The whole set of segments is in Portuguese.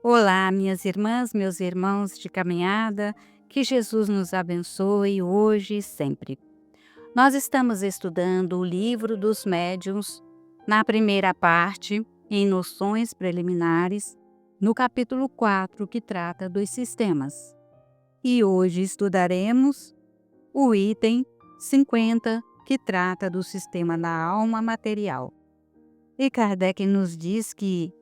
Olá, minhas irmãs, meus irmãos de caminhada, que Jesus nos abençoe hoje e sempre. Nós estamos estudando o livro dos médiuns, na primeira parte, em noções preliminares, no capítulo 4, que trata dos sistemas. E hoje estudaremos o item 50, que trata do sistema da alma material. E Kardec nos diz que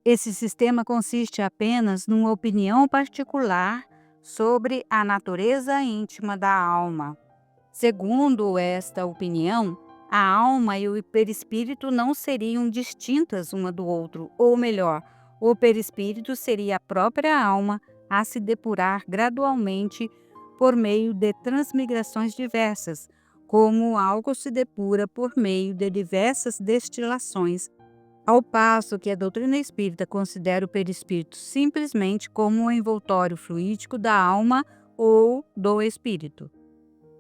esse sistema consiste apenas numa opinião particular sobre a natureza íntima da alma. Segundo esta opinião, a alma e o perispírito não seriam distintas uma do outro, ou melhor, o perispírito seria a própria alma a se depurar gradualmente por meio de transmigrações diversas, como o álcool se depura por meio de diversas destilações, ao passo que a doutrina espírita considera o perispírito simplesmente como um envoltório fluídico da alma ou do espírito.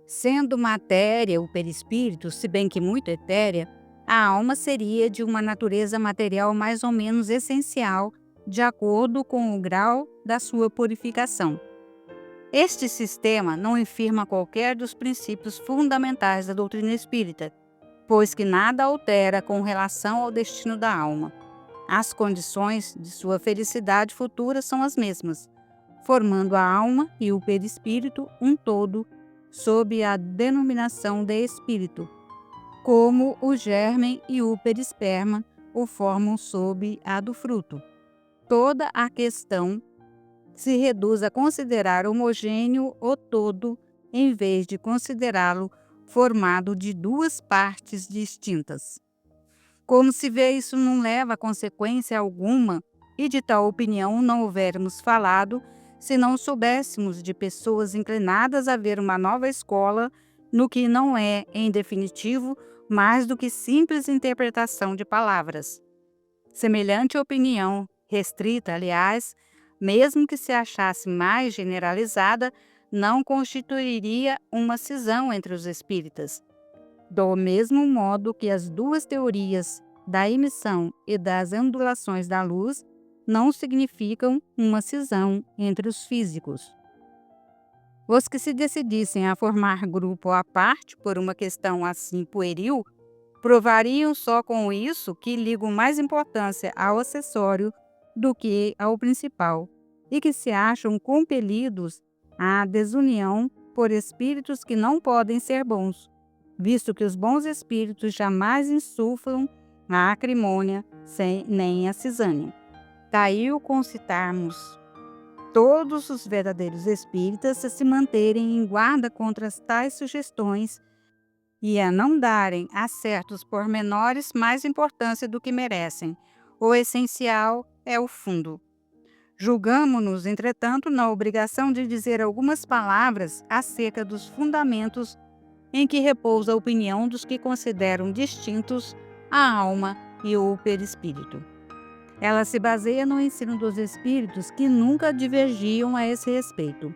Sendo matéria o perispírito, se bem que muito etérea, a alma seria de uma natureza material mais ou menos essencial, de acordo com o grau da sua purificação. Este sistema não infirma qualquer dos princípios fundamentais da doutrina espírita, pois que nada altera com relação ao destino da alma. As condições de sua felicidade futura são as mesmas, formando a alma e o perispírito um todo, sob a denominação de espírito, como o germen e o perisperma o formam sob a do fruto. Toda a questão se reduz a considerar homogêneo o todo, em vez de considerá-lo formado de duas partes distintas. Como se vê, isso não leva a consequência alguma, e de tal opinião não houvéssemos falado, se não soubéssemos de pessoas inclinadas a ver uma nova escola no que não é, em definitivo, mais do que simples interpretação de palavras. Semelhante opinião, restrita, aliás, mesmo que se achasse mais generalizada, não constituiria uma cisão entre os espíritas. Do mesmo modo que as duas teorias da emissão e das ondulações da luz não significam uma cisão entre os físicos. Os que se decidissem a formar grupo à parte por uma questão assim pueril, provariam só com isso que ligam mais importância ao acessório do que ao principal, e que se acham compelidos à desunião por espíritos que não podem ser bons, visto que os bons espíritos jamais insuflam a acrimônia nem a cisânia. Daí o concitarmos todos os verdadeiros espíritas a se manterem em guarda contra as tais sugestões e a não darem a certos pormenores mais importância do que merecem. O essencial é o fundo. Julgamo-nos, entretanto, na obrigação de dizer algumas palavras acerca dos fundamentos em que repousa a opinião dos que consideram distintos a alma e o perispírito. Ela se baseia no ensino dos espíritos que nunca divergiam a esse respeito.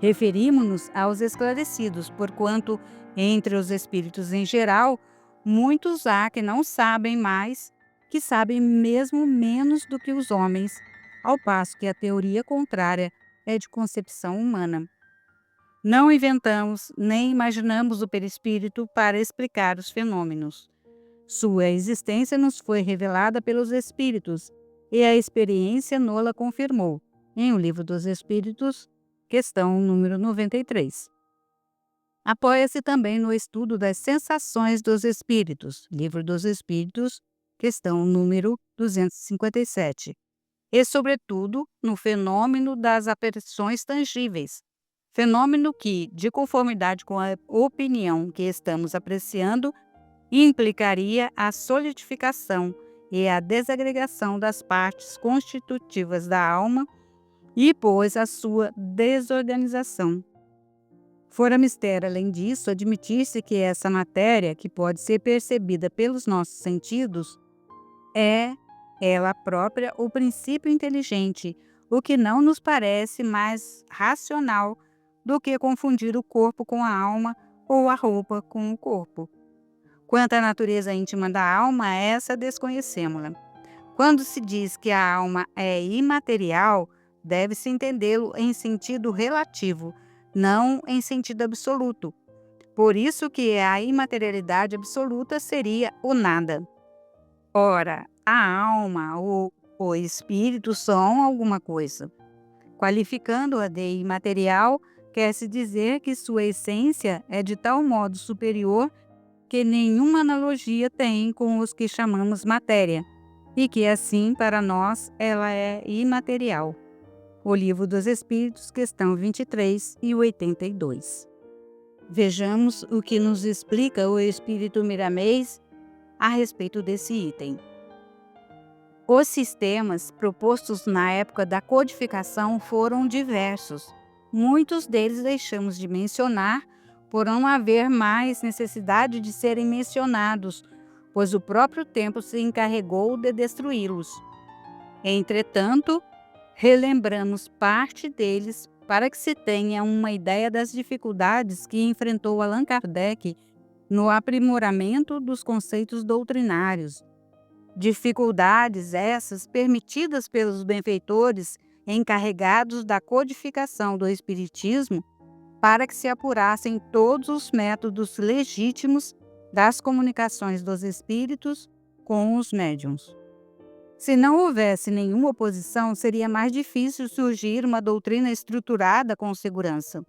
Referimos-nos aos esclarecidos, porquanto, entre os espíritos em geral, muitos há que não sabem mais, que sabem mesmo menos do que os homens, ao passo que a teoria contrária é de concepção humana. Não inventamos nem imaginamos o perispírito para explicar os fenômenos. Sua existência nos foi revelada pelos espíritos e a experiência nola confirmou, em O Livro dos Espíritos, questão número 93. Apoia-se também no estudo das sensações dos espíritos, Livro dos Espíritos, questão número 257, e, sobretudo, no fenômeno das aparições tangíveis, fenômeno que, de conformidade com a opinião que estamos apreciando, implicaria a solidificação e a desagregação das partes constitutivas da alma e, pois, a sua desorganização. Fora mistério, além disso, admitir-se que essa matéria, que pode ser percebida pelos nossos sentidos, é ela própria o princípio inteligente, o que não nos parece mais racional do que confundir o corpo com a alma ou a roupa com o corpo. Quanto à natureza íntima da alma, essa desconhecemos-la. Quando se diz que a alma é imaterial, deve-se entendê-lo em sentido relativo, não em sentido absoluto. Por isso que a imaterialidade absoluta seria o nada. Ora, a alma ou o espírito são alguma coisa. Qualificando-a de imaterial, quer-se dizer que sua essência é de tal modo superior que nenhuma analogia tem com os que chamamos matéria, e que assim, para nós, ela é imaterial. O Livro dos Espíritos, questão 23 e 82. Vejamos o que nos explica o Espírito Miramês a respeito desse item. Os sistemas propostos na época da codificação foram diversos. Muitos deles deixamos de mencionar por não haver mais necessidade de serem mencionados, pois o próprio tempo se encarregou de destruí-los. Entretanto, relembramos parte deles para que se tenha uma ideia das dificuldades que enfrentou Allan Kardec no aprimoramento dos conceitos doutrinários. Dificuldades essas permitidas pelos benfeitores encarregados da codificação do Espiritismo para que se apurassem todos os métodos legítimos das comunicações dos espíritos com os médiuns. Se não houvesse nenhuma oposição, seria mais difícil surgir uma doutrina estruturada com segurança.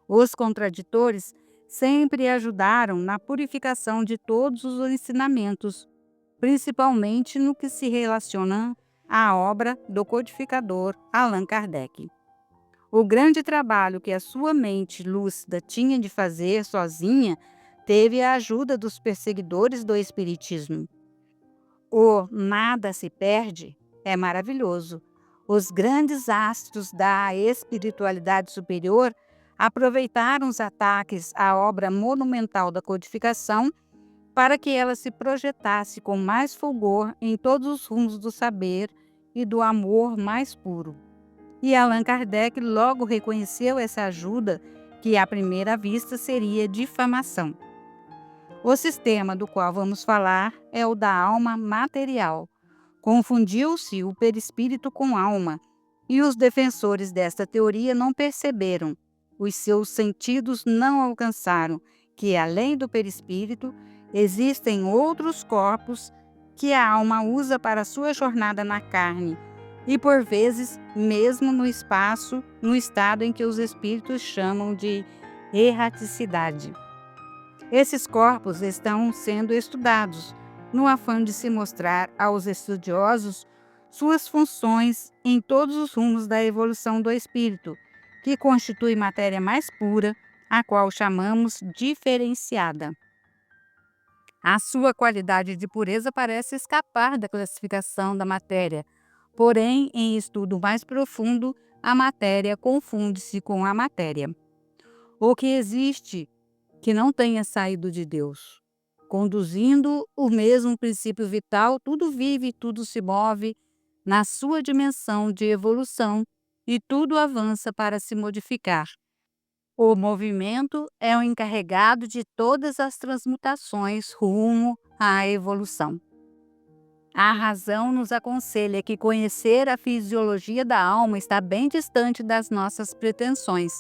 Os contraditores sempre ajudaram na purificação de todos os ensinamentos, principalmente no que se relaciona à obra do codificador Allan Kardec. O grande trabalho que a sua mente lúcida tinha de fazer sozinha teve a ajuda dos perseguidores do Espiritismo. O nada se perde é maravilhoso. Os grandes astros da espiritualidade superior aproveitaram os ataques à obra monumental da codificação para que ela se projetasse com mais fulgor em todos os rumos do saber e do amor mais puro. E Allan Kardec logo reconheceu essa ajuda, que à primeira vista seria difamação. O sistema do qual vamos falar é o da alma material. Confundiu-se o perispírito com alma, e os defensores desta teoria não perceberam, os seus sentidos não alcançaram, que além do perispírito, existem outros corpos que a alma usa para sua jornada na carne, e por vezes mesmo no espaço, no estado em que os espíritos chamam de erraticidade. Esses corpos estão sendo estudados, no afã de se mostrar aos estudiosos suas funções em todos os rumos da evolução do espírito, que constitui matéria mais pura, a qual chamamos diferenciada. A sua qualidade de pureza parece escapar da classificação da matéria, porém, em estudo mais profundo, a matéria confunde-se com a matéria. O que existe que não tenha saído de Deus? Conduzindo o mesmo princípio vital, tudo vive e tudo se move na sua dimensão de evolução e tudo avança para se modificar. O movimento é o encarregado de todas as transmutações rumo à evolução. A razão nos aconselha que conhecer a fisiologia da alma está bem distante das nossas pretensões.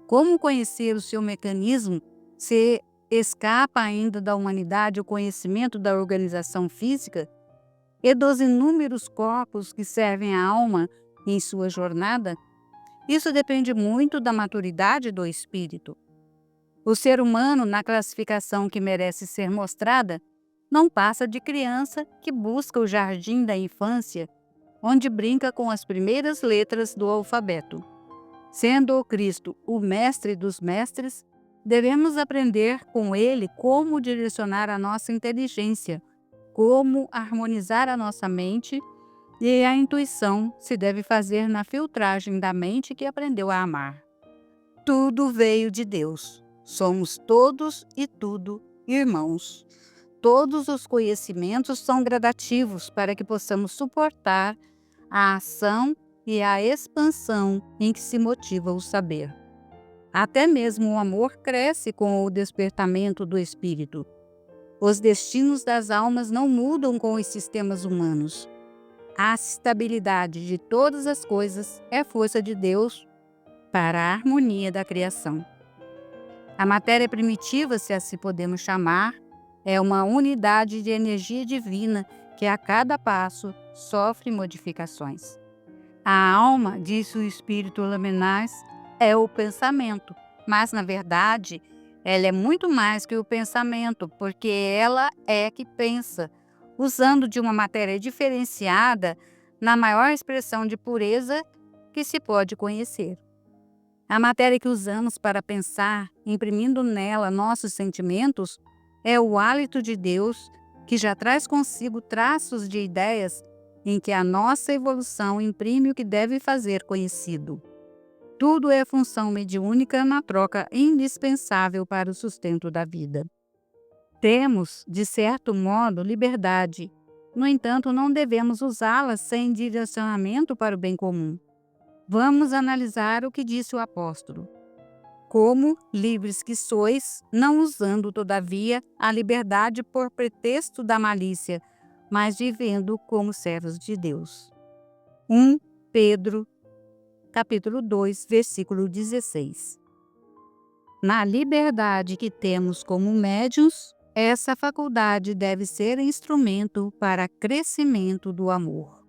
Como conhecer o seu mecanismo se escapa ainda da humanidade o conhecimento da organização física e dos inúmeros corpos que servem à alma em sua jornada? Isso depende muito da maturidade do espírito. O ser humano, na classificação que merece ser mostrada, não passa de criança que busca o jardim da infância, onde brinca com as primeiras letras do alfabeto. Sendo o Cristo o mestre dos mestres, devemos aprender com ele como direcionar a nossa inteligência, como harmonizar a nossa mente, e a intuição se deve fazer na filtragem da mente que aprendeu a amar. Tudo veio de Deus. Somos todos e tudo irmãos. Todos os conhecimentos são gradativos para que possamos suportar a ação e a expansão em que se motiva o saber. Até mesmo o amor cresce com o despertamento do espírito. Os destinos das almas não mudam com os sistemas humanos. A estabilidade de todas as coisas é força de Deus para a harmonia da criação. A matéria primitiva, se assim podemos chamar, é uma unidade de energia divina que a cada passo sofre modificações. A alma, diz o espírito Lamennais, é o pensamento, mas na verdade ela é muito mais que o pensamento, porque ela é que pensa, usando de uma matéria diferenciada na maior expressão de pureza que se pode conhecer. A matéria que usamos para pensar, imprimindo nela nossos sentimentos, é o hálito de Deus que já traz consigo traços de ideias em que a nossa evolução imprime o que deve fazer conhecido. Tudo é função mediúnica na troca indispensável para o sustento da vida. Temos, de certo modo, liberdade. No entanto, não devemos usá-la sem direcionamento para o bem comum. Vamos analisar o que disse o apóstolo. Como, livres que sois, não usando, todavia, a liberdade por pretexto da malícia, mas vivendo como servos de Deus. 1 Pedro, capítulo 2, versículo 16. Na liberdade que temos como médiuns, essa faculdade deve ser instrumento para crescimento do amor.